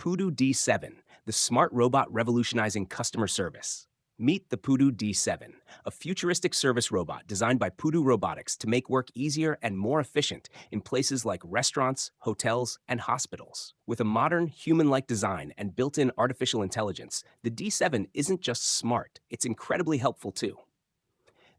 Poodoo D7, the smart robot revolutionizing customer service. Meet the Poodoo D7, a futuristic service robot designed by Poodoo Robotics to make work easier and more efficient in places like restaurants, hotels, and hospitals. With a modern, human-like design and built-in artificial intelligence, the D7 isn't just smart, it's incredibly helpful too.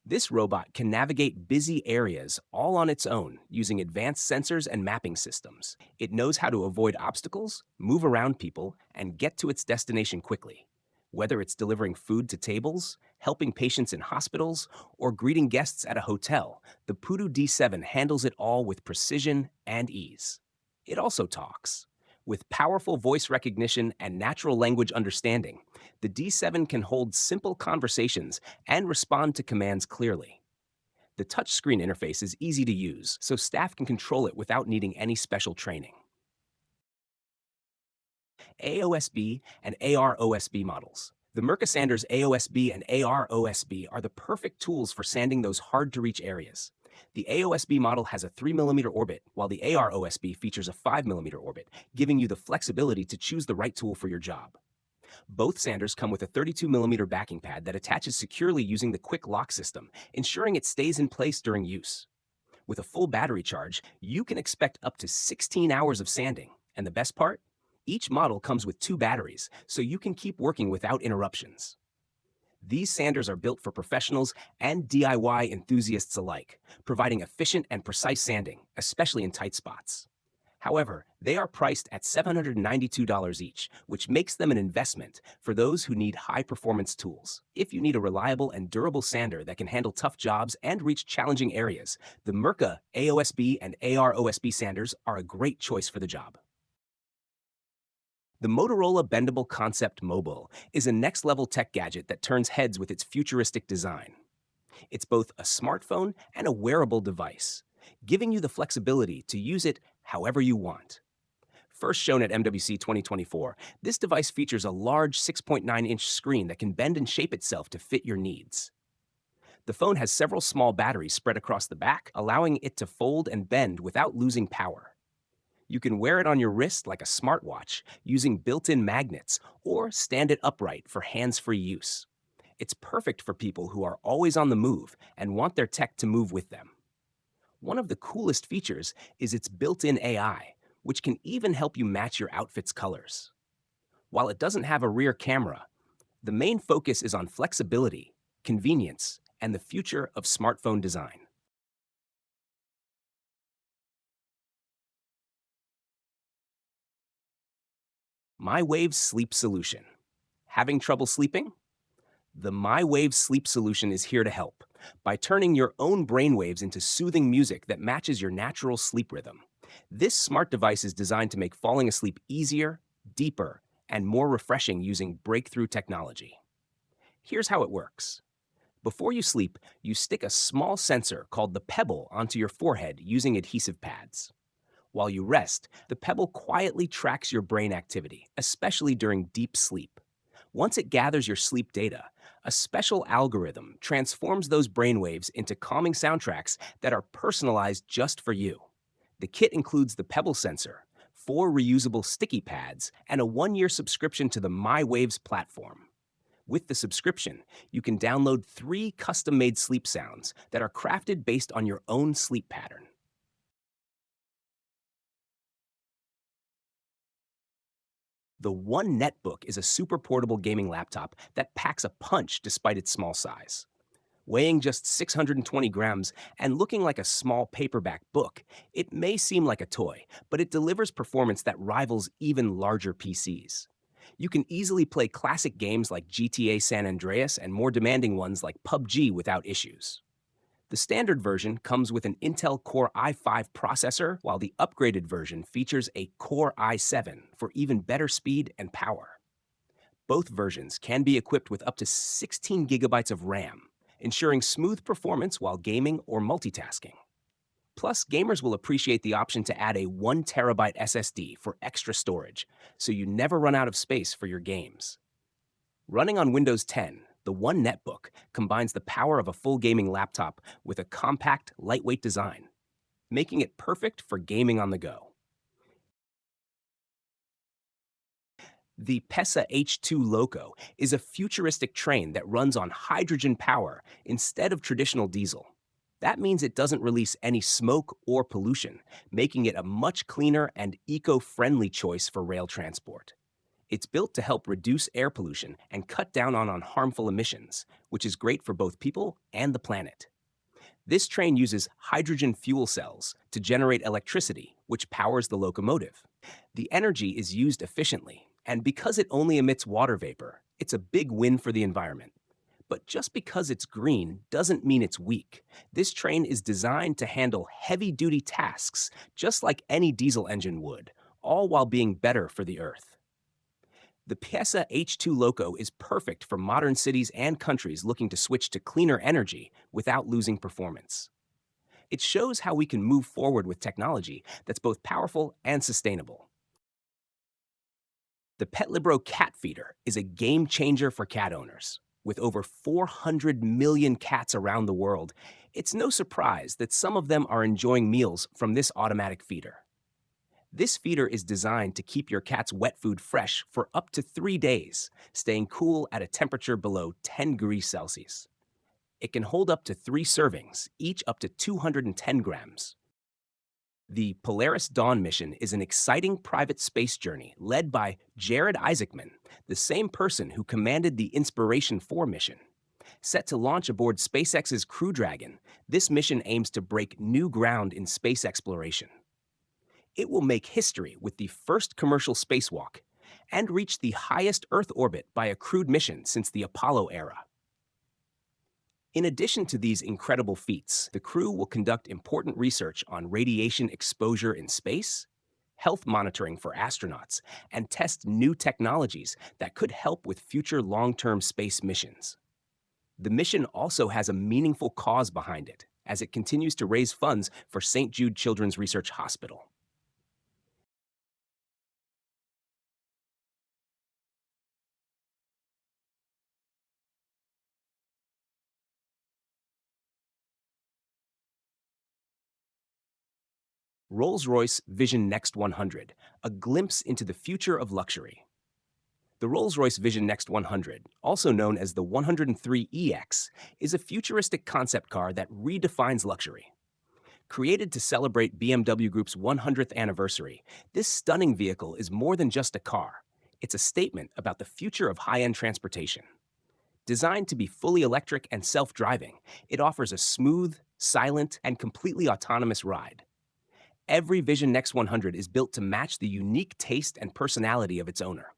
This robot can navigate busy areas all on its own using advanced sensors and mapping systems. It knows how to avoid obstacles, move around people, and get to its destination quickly. Whether it's delivering food to tables, helping patients in hospitals, or greeting guests at a hotel, the Poodoo D7 handles it all with precision and ease. It also talks. With powerful voice recognition and natural language understanding, the D7 can hold simple conversations and respond to commands clearly. The touchscreen interface is easy to use, so staff can control it without needing any special training. AOSB and AROSB models. The Mirka Sanders AOSB and AROSB are the perfect tools for sanding those hard-to-reach areas. The AOSB model has a 3mm orbit, while the AROSB features a 5mm orbit, giving you the flexibility to choose the right tool for your job. Both sanders come with a 32mm backing pad that attaches securely using the quick lock system, ensuring it stays in place during use. With a full battery charge, you can expect up to 16 hours of sanding. And the best part? Each model comes with 2 batteries, so you can keep working without interruptions. These sanders are built for professionals and DIY enthusiasts alike, providing efficient and precise sanding, especially in tight spots. However, they are priced at $792 each, which makes them an investment for those who need high-performance tools. If you need a reliable and durable sander that can handle tough jobs and reach challenging areas, the Mirka AOSB and AROSB sanders are a great choice for the job. The Motorola Bendable Concept Mobile is a next-level tech gadget that turns heads with its futuristic design. It's both a smartphone and a wearable device, giving you the flexibility to use it however you want. First shown at MWC 2024, this device features a large 6.9-inch screen that can bend and shape itself to fit your needs. The phone has several small batteries spread across the back, allowing it to fold and bend without losing power. You can wear it on your wrist like a smartwatch using built-in magnets or stand it upright for hands-free use. It's perfect for people who are always on the move and want their tech to move with them. One of the coolest features is its built-in AI, which can even help you match your outfit's colors. While it doesn't have a rear camera, the main focus is on flexibility, convenience, and the future of smartphone design. MyWave Sleep Solution. Having trouble sleeping? The MyWave Sleep Solution is here to help by turning your own brainwaves into soothing music that matches your natural sleep rhythm. This smart device is designed to make falling asleep easier, deeper, and more refreshing using breakthrough technology. Here's how it works. Before you sleep, you stick a small sensor called the Pebble onto your forehead using adhesive pads. While you rest, the Pebble quietly tracks your brain activity, especially during deep sleep. Once it gathers your sleep data, a special algorithm transforms those brainwaves into calming soundtracks that are personalized just for you. The kit includes the Pebble sensor, 4 reusable sticky pads, and a 1-year subscription to the MyWaves platform. With the subscription, you can download 3 custom-made sleep sounds that are crafted based on your own sleep pattern. The One Netbook is a super portable gaming laptop that packs a punch despite its small size. Weighing just 620 grams and looking like a small paperback book, it may seem like a toy, but it delivers performance that rivals even larger PCs. You can easily play classic games like GTA San Andreas and more demanding ones like PUBG without issues. The standard version comes with an Intel Core i5 processor, while the upgraded version features a Core i7 for even better speed and power. Both versions can be equipped with up to 16 gigabytes of RAM, ensuring smooth performance while gaming or multitasking. Plus, gamers will appreciate the option to add a 1 terabyte SSD for extra storage, so you never run out of space for your games. Running on Windows 10, the One Netbook combines the power of a full gaming laptop with a compact, lightweight design, making it perfect for gaming on the go. The PESA H2 Loco is a futuristic train that runs on hydrogen power instead of traditional diesel. That means it doesn't release any smoke or pollution, making it a much cleaner and eco-friendly choice for rail transport. It's built to help reduce air pollution and cut down on harmful emissions, which is great for both people and the planet. This train uses hydrogen fuel cells to generate electricity, which powers the locomotive. The energy is used efficiently, and because it only emits water vapor, it's a big win for the environment. But just because it's green doesn't mean it's weak. This train is designed to handle heavy-duty tasks just like any diesel engine would, all while being better for the Earth. The PESA H2 Loco is perfect for modern cities and countries looking to switch to cleaner energy without losing performance. It shows how we can move forward with technology that's both powerful and sustainable. The PetLibro cat feeder is a game changer for cat owners. With over 400 million cats around the world, it's no surprise that some of them are enjoying meals from this automatic feeder. This feeder is designed to keep your cat's wet food fresh for up to 3 days, staying cool at a temperature below 10 degrees Celsius. It can hold up to 3 servings, each up to 210 grams. The Polaris Dawn mission is an exciting private space journey led by Jared Isaacman, the same person who commanded the Inspiration 4 mission. Set to launch aboard SpaceX's Crew Dragon, this mission aims to break new ground in space exploration. It will make history with the first commercial spacewalk and reach the highest Earth orbit by a crewed mission since the Apollo era. In addition to these incredible feats, the crew will conduct important research on radiation exposure in space, health monitoring for astronauts, and test new technologies that could help with future long-term space missions. The mission also has a meaningful cause behind it, as it continues to raise funds for St. Jude Children's Research Hospital. Rolls-Royce Vision Next 100, a glimpse into the future of luxury. The Rolls-Royce Vision Next 100, also known as the 103EX, is a futuristic concept car that redefines luxury. Created to celebrate BMW Group's 100th anniversary, this stunning vehicle is more than just a car. It's a statement about the future of high-end transportation. Designed to be fully electric and self-driving, it offers a smooth, silent, and completely autonomous ride. Every Vision Next 100 is built to match the unique taste and personality of its owner.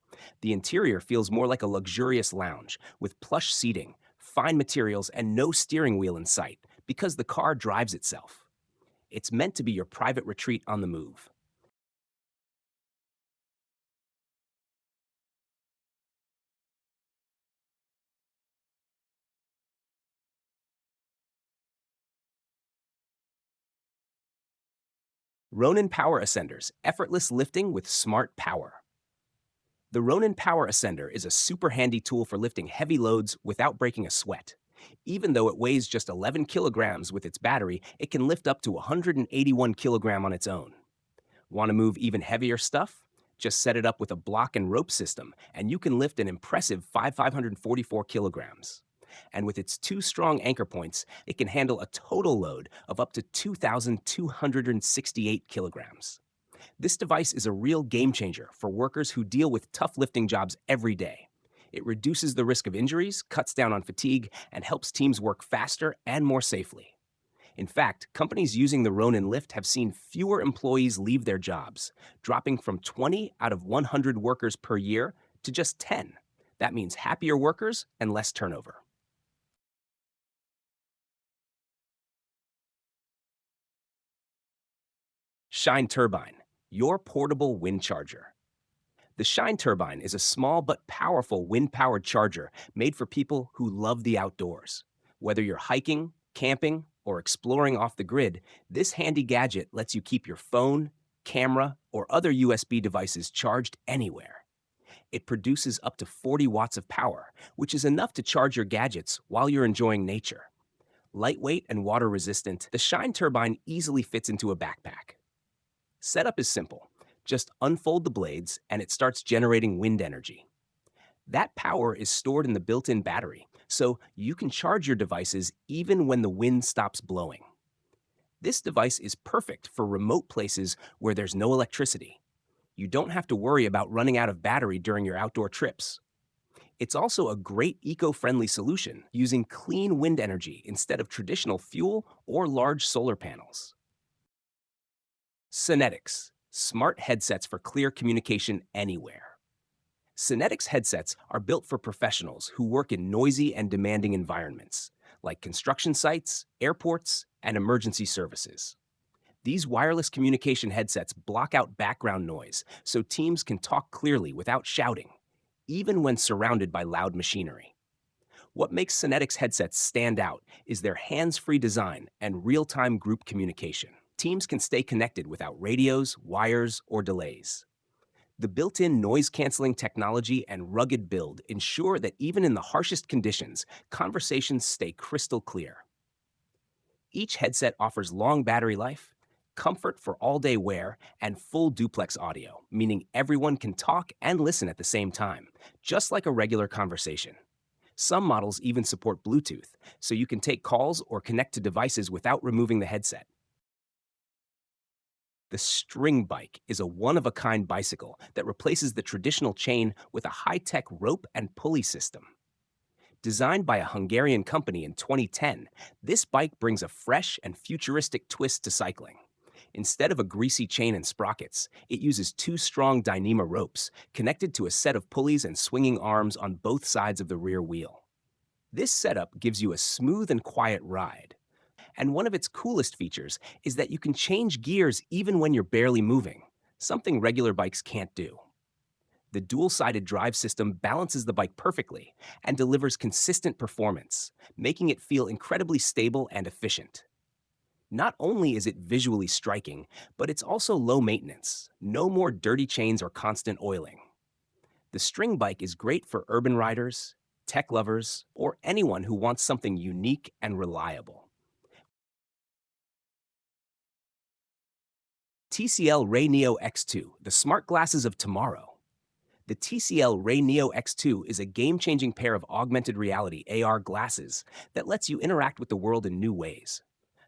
The interior feels more like a luxurious lounge, with plush seating, fine materials, and no steering wheel in sight, because the car drives itself. It's meant to be your private retreat on the move. Ronin Power Ascenders, effortless lifting with smart power. The Ronin Power Ascender is a super handy tool for lifting heavy loads without breaking a sweat. Even though it weighs just 11 kilograms with its battery, it can lift up to 181 kilograms on its own. Want to move even heavier stuff? Just set it up with a block and rope system, and you can lift an impressive 544 kilograms. And with its 2 strong anchor points, it can handle a total load of up to 2,268 kilograms. This device is a real game changer for workers who deal with tough lifting jobs every day. It reduces the risk of injuries, cuts down on fatigue, and helps teams work faster and more safely. In fact, companies using the Ronin lift have seen fewer employees leave their jobs, dropping from 20 out of 100 workers per year to just 10. That means happier workers and less turnover. Shine Turbine, your portable wind charger. The Shine Turbine is a small but powerful wind-powered charger made for people who love the outdoors. Whether you're hiking, camping, or exploring off the grid, this handy gadget lets you keep your phone, camera, or other USB devices charged anywhere. It produces up to 40 watts of power, which is enough to charge your gadgets while you're enjoying nature. Lightweight and water-resistant, the Shine Turbine easily fits into a backpack. Setup is simple. Just unfold the blades and it starts generating wind energy. That power is stored in the built-in battery, so you can charge your devices even when the wind stops blowing. This device is perfect for remote places where there's no electricity. You don't have to worry about running out of battery during your outdoor trips. It's also a great eco-friendly solution using clean wind energy instead of traditional fuel or large solar panels. Sonetics, smart headsets for clear communication anywhere. Sonetics headsets are built for professionals who work in noisy and demanding environments, like construction sites, airports, and emergency services. These wireless communication headsets block out background noise so teams can talk clearly without shouting, even when surrounded by loud machinery. What makes Sonetics headsets stand out is their hands-free design and real-time group communication. Teams can stay connected without radios, wires, or delays. The built-in noise-canceling technology and rugged build ensure that even in the harshest conditions, conversations stay crystal clear. Each headset offers long battery life, comfort for all-day wear, and full duplex audio, meaning everyone can talk and listen at the same time, just like a regular conversation. Some models even support Bluetooth, so you can take calls or connect to devices without removing the headset. The String Bike is a one-of-a-kind bicycle that replaces the traditional chain with a high-tech rope and pulley system. Designed by a Hungarian company in 2010, this bike brings a fresh and futuristic twist to cycling. Instead of a greasy chain and sprockets, it uses two strong Dyneema ropes connected to a set of pulleys and swinging arms on both sides of the rear wheel. This setup gives you a smooth and quiet ride. And one of its coolest features is that you can change gears even when you're barely moving, something regular bikes can't do. The dual-sided drive system balances the bike perfectly and delivers consistent performance, making it feel incredibly stable and efficient. Not only is it visually striking, but it's also low maintenance. No more dirty chains or constant oiling. The String Bike is great for urban riders, tech lovers, or anyone who wants something unique and reliable. TCL Ray Neo X2, the smart glasses of tomorrow. The TCL Ray Neo X2 is a game-changing pair of augmented reality AR glasses that lets you interact with the world in new ways.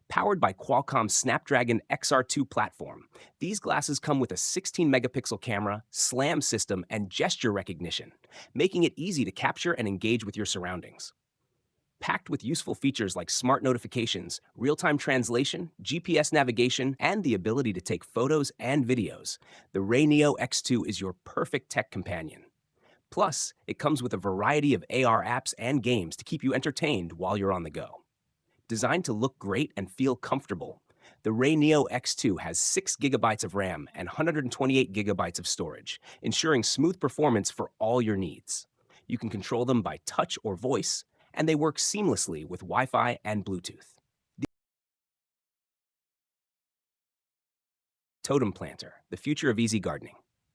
Powered by Qualcomm's Snapdragon XR2 platform, these glasses come with a 16-megapixel camera, SLAM system, and gesture recognition, making it easy to capture and engage with your surroundings. Packed with useful features like smart notifications, real-time translation, GPS navigation, and the ability to take photos and videos, the Ray Neo X2 is your perfect tech companion. Plus, it comes with a variety of AR apps and games to keep you entertained while you're on the go. Designed to look great and feel comfortable, the Ray Neo X2 has 6 gigabytes of RAM and 128 gigabytes of storage, ensuring smooth performance for all your needs. You can control them by touch or voice, and they work seamlessly with Wi-Fi and Bluetooth. The Totem Planter, the future of easy gardening.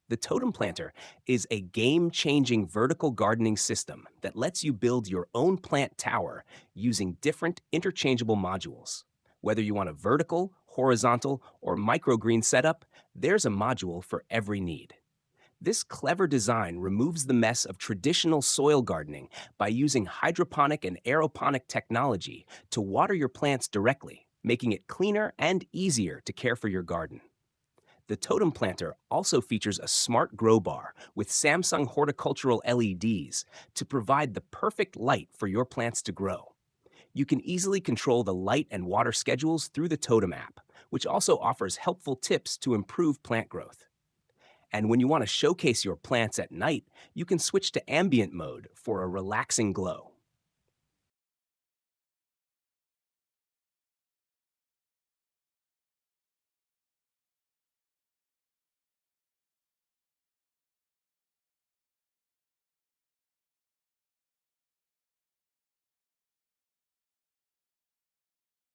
The Totem Planter is a game-changing vertical gardening system that lets you build your own plant tower using different interchangeable modules. Whether you want a vertical, horizontal, or microgreen setup, there's a module for every need. This clever design removes the mess of traditional soil gardening by using hydroponic and aeroponic technology to water your plants directly, making it cleaner and easier to care for your garden. The Totem Planter also features a smart grow bar with Samsung horticultural LEDs to provide the perfect light for your plants to grow. You can easily control the light and water schedules through the Totem app, which also offers helpful tips to improve plant growth. And when you want to showcase your plants at night, you can switch to ambient mode for a relaxing glow.